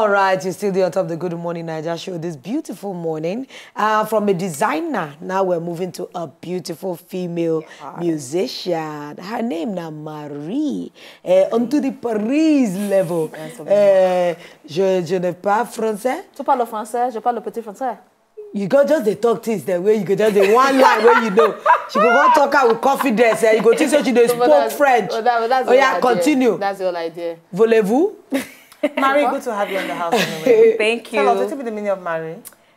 All right, you're still there on top of the Good Morning Nigeria show this beautiful morning. From a designer, now we're moving to a beautiful female musician. Her name now Marie. Onto the Paris level. Je n'ai pas français. Tu parles français, je parle petit français. You go just the talk things the way you go just the one line where you know. She go go talk her with confidence. You go think so she spoke French. Oh yeah, continue. That's the whole idea. Voulez-vous? Marie, good to have you in the house anyway. Thank you. Tell us, what's the meaning of Marie?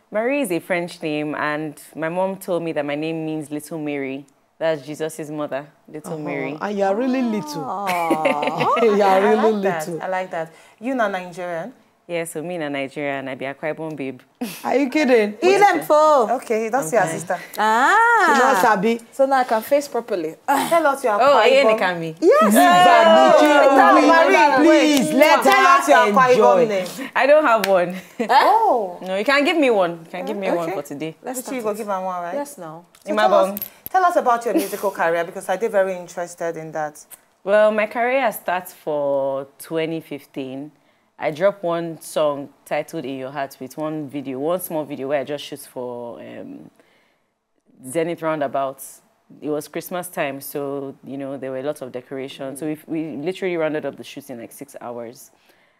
Marie is a French name, and my mom told me that my name means Little Mary. That's Jesus' mother, Little Mary. And you are really little. You are really little. I like that. You not Nigerian? Yeah, so me and Nigerian, I be a cry-born babe. Are you kidding? Eat them for. Okay, that's your sister. You know, Sabi. So now I can face properly. Tell us your Oh, can be. Yes. Marie, please, let her enjoy. I don't have one. Oh. No, you can give me one. You can give me one for today. Let's see, you go give her one, right? Yes, now. So tell us about your musical career, because I did very interested in that. Well, my career starts for 2015. I dropped one song titled In Your Heart with one small video where I just shoot for Zenith Roundabouts. It was Christmas time, so, you know, there were lots of decorations. So we literally rounded up the shoot in like 6 hours.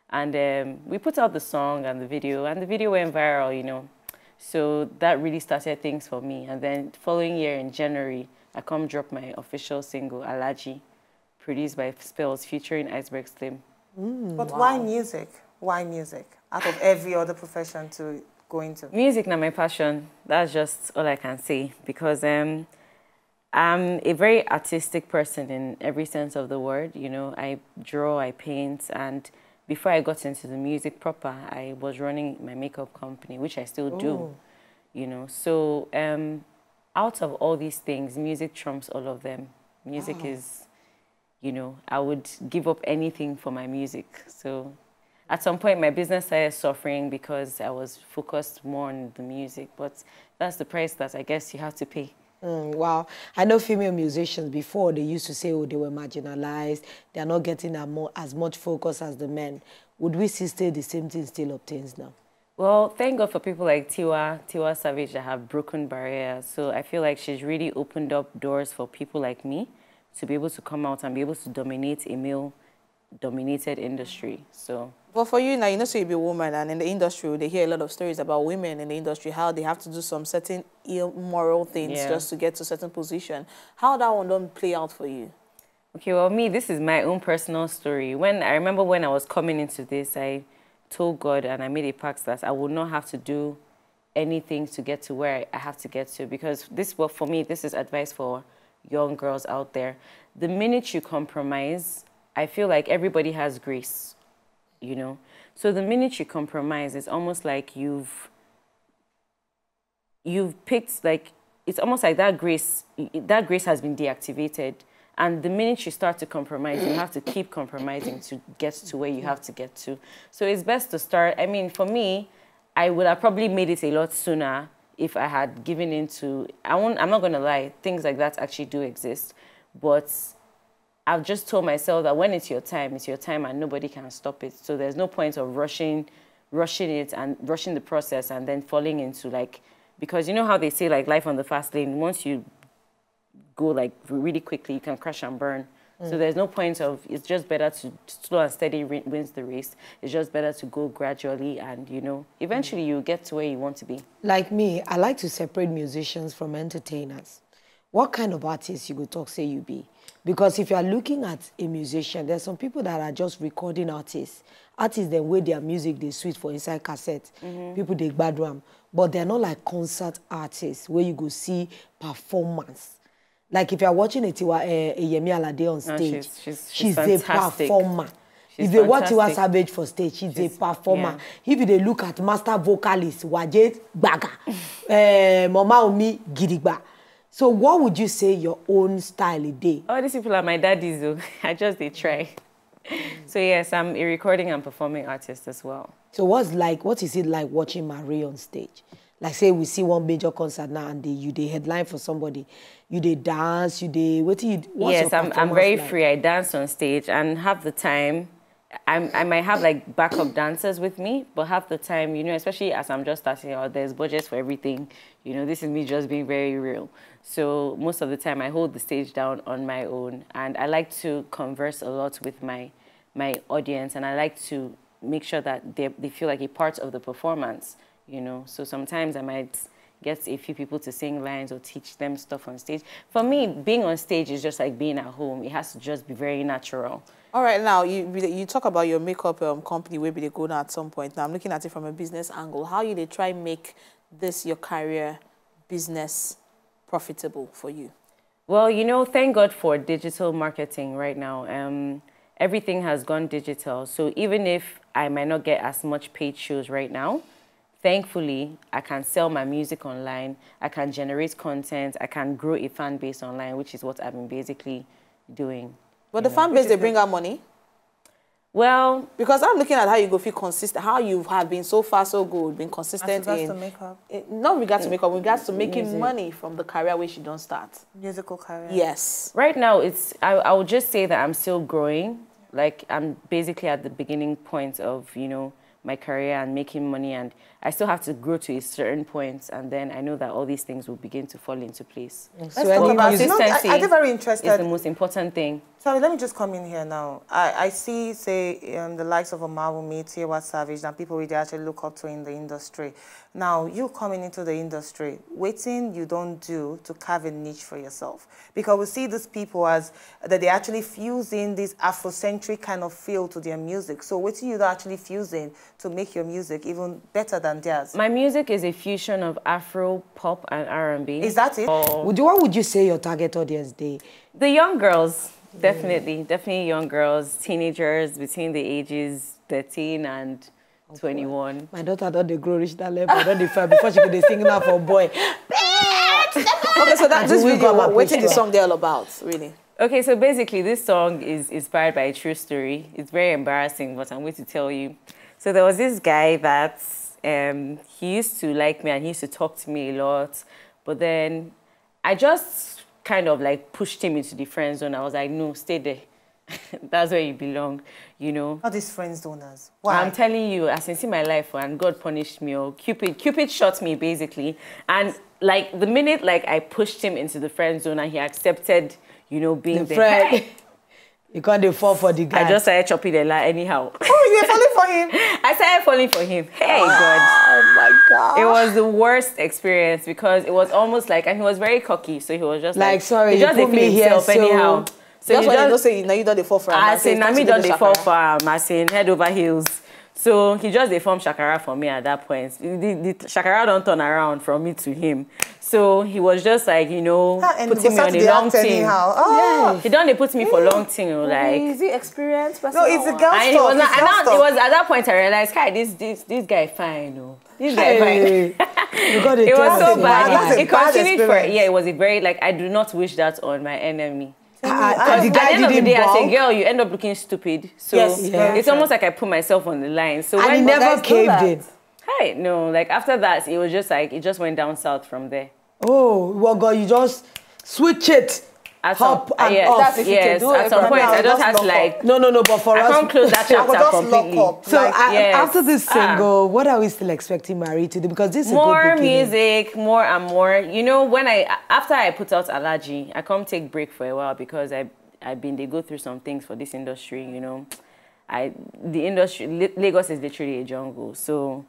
And we put out the song and the video went viral, you know. So that really started things for me. And then following year in January, I dropped my official single, Alaji, produced by Spells, featuring Iceberg Slim. But why music? Why music? Out of every other profession to go into? Music is my passion. That's just all I can say. Because I'm a very artistic person in every sense of the word. You know, I draw, I paint. And before I got into the music proper, I was running my makeup company, which I still do. You know, so out of all these things, music trumps all of them. Music is... You know, I would give up anything for my music. So at some point, my business started suffering because I was focused more on the music. But that's the price that I guess you have to pay. Wow. I know female musicians before, they used to say, oh, they were marginalized. They're not getting as much focus as the men. Would we still say the same thing still obtains now? Well, thank God for people like Tiwa Savage that have broken barriers. So I feel like she's really opened up doors for people like me to be able to come out and be able to dominate a male-dominated industry. So, but for you now, you know, so you be a woman, and in the industry, they hear a lot of stories about women in the industry, how they have to do some certain immoral things just to get to a certain position. How that one don't play out for you? Okay, well, this is my own personal story. I remember when I was coming into this, I told God and I made a pact that I would not have to do anything to get to where I have to get to, because for me, this is advice for young girls out there. The minute you compromise, I feel like everybody has grace, you know. So the minute you compromise, it's almost like you've picked, like, it's almost like that grace has been deactivated. And the minute you start to compromise, you have to keep compromising to get to where you have to get to. So it's best to start. I mean, for me, I would have probably made it a lot sooner if I had given into, I'm not going to lie, things like that actually do exist. But I've just told myself that when it's your time and nobody can stop it. So there's no point of rushing it and rushing the process and then falling into, like, because you know how they say, like, life on the fast lane, once you go, like, really quickly, you can crash and burn. So there's no point of, it's just better to slow and steady wins the race. It's just better to go gradually and, you know, eventually you get to where you want to be. Like me, I like to separate musicians from entertainers. What kind of artist you go talk, say you be? Because if you are looking at a musician, there's some people that are just recording artists. Artists, the way their music, they sweet for inside cassette. People, they badram. But they're not like concert artists where you go see performance. Like if you're watching a Yemi Alade on stage, she's a performer. If they watch Tiwa Savage for stage, she's a performer. Yeah. If they look at master vocalist, Wajet Baga, Mama Omi Gidigba. So what would you say your own style is? Oh, these people are my daddies, though. they try. So yes, I'm a recording and performing artist as well. So what is it like watching Marie on stage? Like say we see one major concert now and you headline for somebody, you dance, what's yes, I'm very free. I dance on stage and half the time I might have like backup dancers with me, but half the time, you know, especially as I'm just starting out, there's budgets for everything. You know, this is me just being very real. So most of the time I hold the stage down on my own, and I like to converse a lot with my audience, and I like to make sure that they feel like a part of the performance, you know. So sometimes I might get a few people to sing lines or teach them stuff on stage. For me, being on stage is just like being at home. It has to just be very natural. All right, now you talk about your makeup company where they go now at some point. Now I'm looking at it from a business angle. How you they try make this your career business profitable for you? Well, you know, thank God for digital marketing right now. Everything has gone digital. So even if I might not get as much paid shows right now, thankfully, I can sell my music online. I can generate content. I can grow a fan base online, which is what I've been basically doing. But the fan base, they bring out money? Well, because I'm looking at how you go feel consistent, how you have been so far so good, been consistent in... to makeup? Not regards to makeup, regards to making money from the career where she don't start. Musical career. Yes. Right now, I would just say that I'm still growing. Like, I'm basically at the beginning point of, you know, my career and making money, and I still have to grow to a certain point, and then I know that all these things will begin to fall into place. So consistency I get very interested. Is the most important thing. Sorry, let me just come in here now. I see, say, the likes of Omawumi, Tiwa Savage, and people we actually look up to in the industry. Now, you coming into the industry, waiting you don't do to carve a niche for yourself. Because we see these people as that they actually fusing this Afrocentric kind of feel to their music. So waiting you actually fusing to make your music even better than theirs. My music is a fusion of Afro, pop, and R&B. Is that it? What would you say your target audience day? The young girls. Definitely young girls, teenagers between the ages 13 and 21. My daughter don't they grow reach that level, don't they fair before she could sing now for a boy. Okay, so this video, what is the song there all about, really? Okay, so basically this song is inspired by a true story. It's very embarrassing, but I'm going to tell you. So there was this guy that he used to like me and he used to talk to me a lot, but then I just kind of like pushed him into the friend zone. I was like, no, stay there. That's where you belong, you know. All these friend zoners. Why? I'm telling you, as in see my life, and God punished me, or Cupid shot me basically. And like the minute like I pushed him into the friend zone and he accepted, you know, being the friend. You can't fall for the guy. I just started chopping the line anyhow. Oh, you were falling for him? I started falling for him. Hey, God. Oh, my God. It was the worst experience because it was almost like, and he was very cocky, so he was just like sorry, he just you put me here, so... anyhow. So that's why you don't say, now you don't fall for him. I say, now me don't fall for him. I say, head over heels. So he just deformed Shakara for me at that point. The Shakara don't turn around from me to him. So he was just like, you know, putting me on a long thing. Oh. Yeah. He done put me for long thing, like. Easy experience. No, it's a girl stuff. It was at that point I realized, Kai, this guy fine, no. This guy fine. It was so bad. It continued for, it was a very, like, I do not wish that on my enemy. At the end of the day, as a girl, you end up looking stupid. So it's almost like I put myself on the line. So and when he never caved in. Hey, no, like after that, it was just like, it just went down south from there. Oh, well, God, you just switch it. At Hop some, and off. That's if you can do at some point, I just had to like... No, but for us... I can't close that chapter completely. So after this single, what are we still expecting Marie to do? Because this is more a good beginning. music, more and more. You know, after I put out Allergy, I come take break for a while because they go through some things for this industry, you know. The industry, Lagos is literally a jungle. So,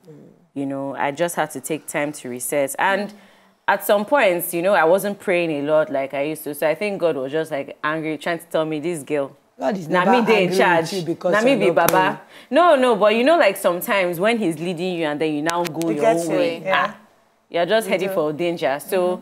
you know, I just had to take time to reset. And at some points, you know, I wasn't praying a lot like I used to. So I think God was just like angry, trying to tell me, this girl, God is never angry in charge. Now me be Baba. No, but you know, like sometimes when he's leading you and then you now go your own way, you're just heading for danger. So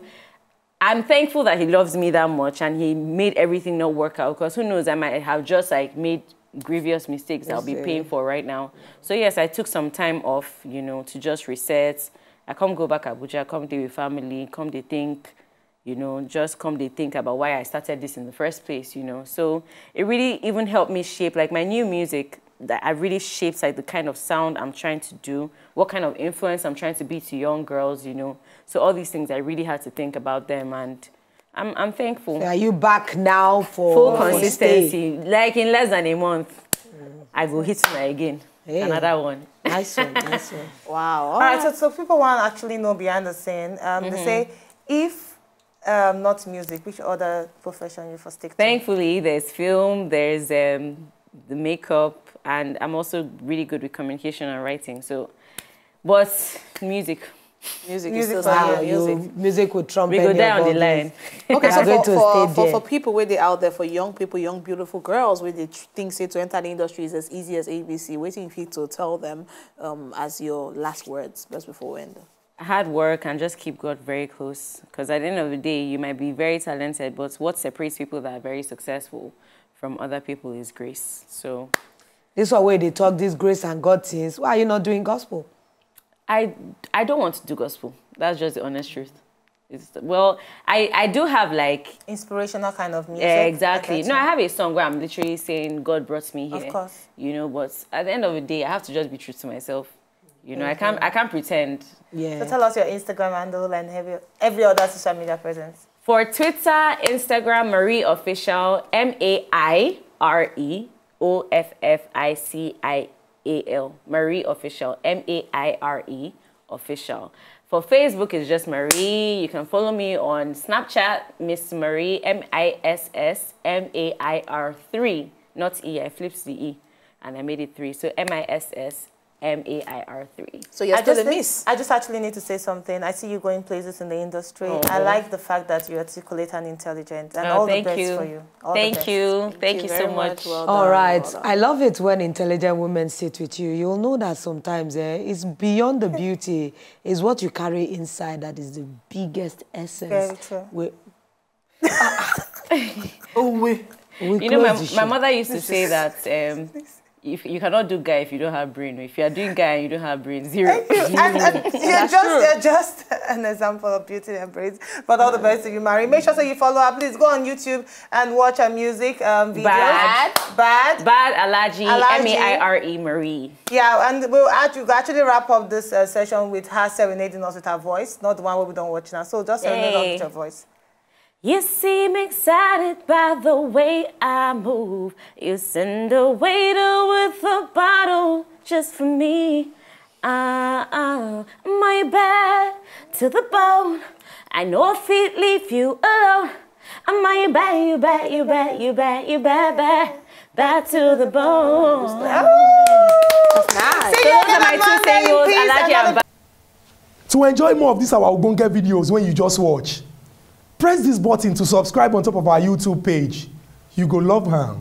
I'm thankful that he loves me that much and he made everything not work out, because who knows, I might have just like made grievous mistakes I'll be paying for right now. So yes, I took some time off, you know, to just reset. I come go back Abuja, come deal with family, come they think, you know, just come they think about why I started this in the first place, you know. So it really even helped me shape like my new music, that I really shaped like the kind of sound I'm trying to do, what kind of influence I'm trying to be to young girls, you know. So all these things, I really had to think about them, and I'm thankful. So are you back now for full consistency? Like in less than a month. I go hit my again. Hey. Another one. Nice one, nice one. Wow. All right, so people want to actually know behind the scene. They say, if not music, which other profession you stick to? Thankfully, there's film, there's the makeup, and I'm also really good with communication and writing. So, but music. Music Music would trump. We go down the line. Okay, so for people where they out there, for young people, young beautiful girls, where they think say to enter the industry is as easy as ABC, waiting for you to tell them as your last words, just before we end. Hard work and just keep God very close. Because at the end of the day, you might be very talented, but what separates people that are very successful from other people is grace. So this is where they talk this grace and God things. Why are you not doing gospel? I don't want to do gospel. That's just the honest truth. Well, I do have like... inspirational kind of music. Exactly. No, I have a song where I'm literally saying, God brought me here. Of course. You know, but at the end of the day, I have to just be true to myself. You know, I can't pretend. Yeah. So tell us your Instagram handle and every other social media presence. For Twitter, Instagram, Marie Official, MAIREOFFICIAL. Marie Official, MAIRE Official. For Facebook, it's just Marie. You can follow me on Snapchat, Miss Marie, MISSMAIR3. Not E, I flipped the E and I made it 3. So MISSMAIR3. So you're still a miss. I just actually need to say something. I see you going places in the industry. I like the fact that you're articulate and intelligent. And all the best for you. Thank you. Thank you so much. Well All done, right. well done. I love it when intelligent women sit with you. You'll know that sometimes it's beyond the beauty. It's what you carry inside that is the biggest essence. Very true. You know, my mother used to say that if you cannot do guy if you don't have brain. If you are doing guy and you don't have brain, zero. You're just an example of beauty and brains. But all the best to you, Marie. Make sure so you follow her. Please go on YouTube and watch her music videos. Bad Alaji, MAIRE Marie. Yeah, and we'll actually wrap up this session with her serenading us with her voice, not the one where we don't watch now. So just serenade us with your voice. You seem excited by the way I move. You send a waiter with a bottle just for me. My bad to the bone. I know if it leave you alone. My bad, you bad, you bad, you bad, you bad, bad to the bone. That's nice. So those are my 2 singles. Alaji and To enjoy more of these our Ogbonge videos when you just watch, press this button to subscribe on top of our YouTube page. You go love her.